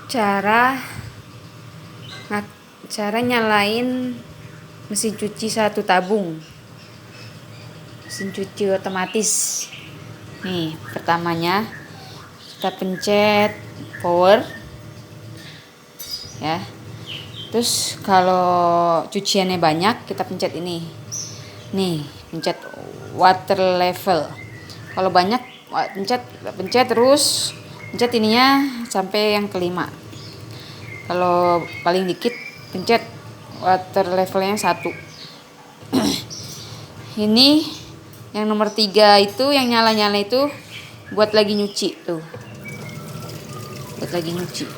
cara cara nyalain mesin cuci satu tabung, mesin cuci otomatis. Nih, pertamanya kita pencet power ya. Terus kalau cuciannya banyak, kita pencet ini. Nih, pencet water level. Kalau banyak pencet terus pencet ininya sampai yang kelima. Kalau paling dikit pencet water levelnya 1. Ini yang nomor 3 itu yang nyala-nyala itu buat lagi nyuci tuh. Buat lagi nyuci.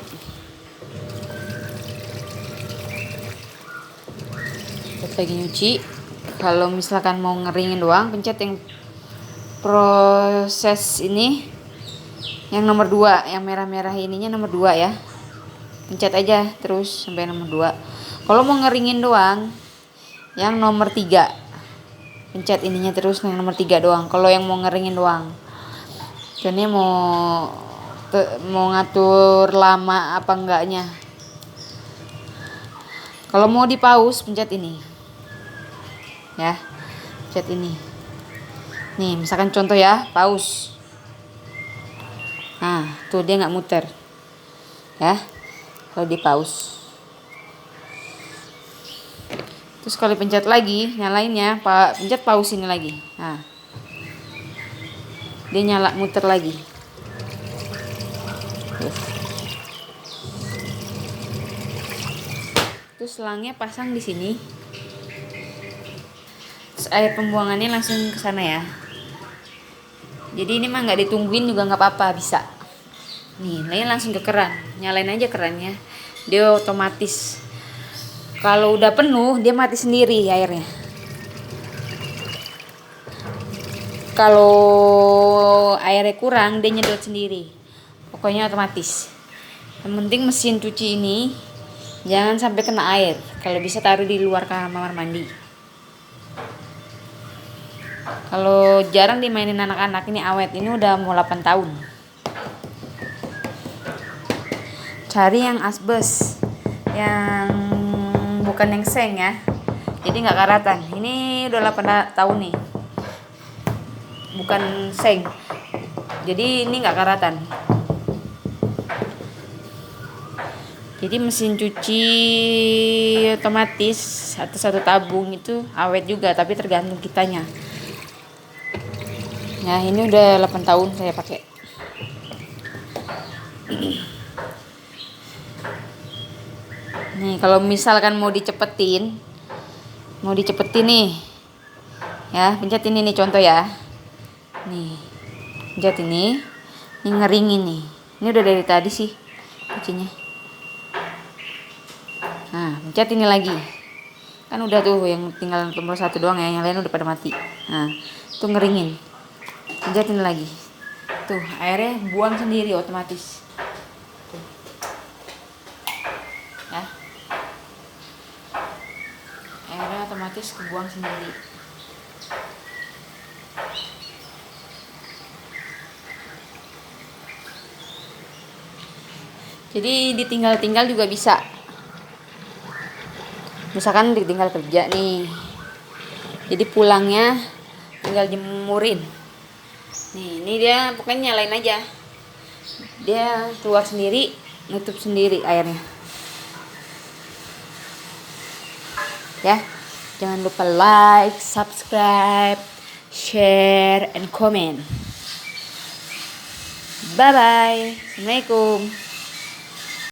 Buat lagi nyuci. Kalau misalkan mau ngeringin doang, pencet yang proses ini yang nomor 2, yang merah-merah ininya nomor 2 ya. Pencet aja terus sampai nomor 2. Kalau mau ngeringin doang, yang nomor 3. Pencet ininya terus yang nomor 3 doang. Kalau yang mau ngeringin doang. Jadi mau ngatur lama apa enggaknya. Kalau mau di pause, pencet ini. Ya. Pencet ini. Nih, misalkan contoh ya, pause. Nah, tuh dia nggak muter. Ya. Kalau di pause. Terus kalau pencet lagi, nyalainnya, pencet pause ini lagi. Nah. Dia nyala muter lagi. Terus selangnya pasang di sini. Terus air pembuangannya langsung ke sana ya. Jadi ini mah nggak ditungguin juga nggak apa-apa, bisa. Nih, ini langsung ke keran. Nyalain aja kerannya. Dia otomatis. Kalau udah penuh, dia mati sendiri airnya. Kalau airnya kurang, dia nyedot sendiri. Pokoknya otomatis. Yang penting mesin cuci ini jangan sampai kena air. Kalau bisa taruh di luar kamar mandi. Kalau jarang dimainin anak-anak, ini awet. Ini udah mau 8 tahun. Cari yang asbes, yang bukan yang seng ya. Jadi nggak karatan. Ini udah 8 tahun nih. Bukan seng. Jadi ini nggak karatan. Jadi mesin cuci otomatis satu tabung itu awet juga, tapi tergantung kitanya. Nah, ini udah 8 tahun saya pakai. Nih, kalau misalkan mau dicepetin nih. Ya, pencet ini nih contoh ya. Nih. Pencet ini. Ini ngeringin nih. Ini udah dari tadi sih cucinya. Nah, pencet ini lagi. Kan udah tuh yang tinggal nomor 1 doang ya, yang lain udah pada mati. Nah, tuh ngeringin. Pencet ini lagi. Tuh, airnya buang sendiri otomatis. Tuh. Ya. Airnya otomatis kebuang sendiri. Jadi ditinggal-tinggal juga bisa. Misalkan ditinggal kerja nih. Jadi pulangnya tinggal jemurin. Nih, ini dia pokoknya nyalain aja. Dia keluar sendiri, nutup sendiri airnya. Ya. Jangan lupa like, subscribe, share, and comment. Bye bye. Assalamualaikum.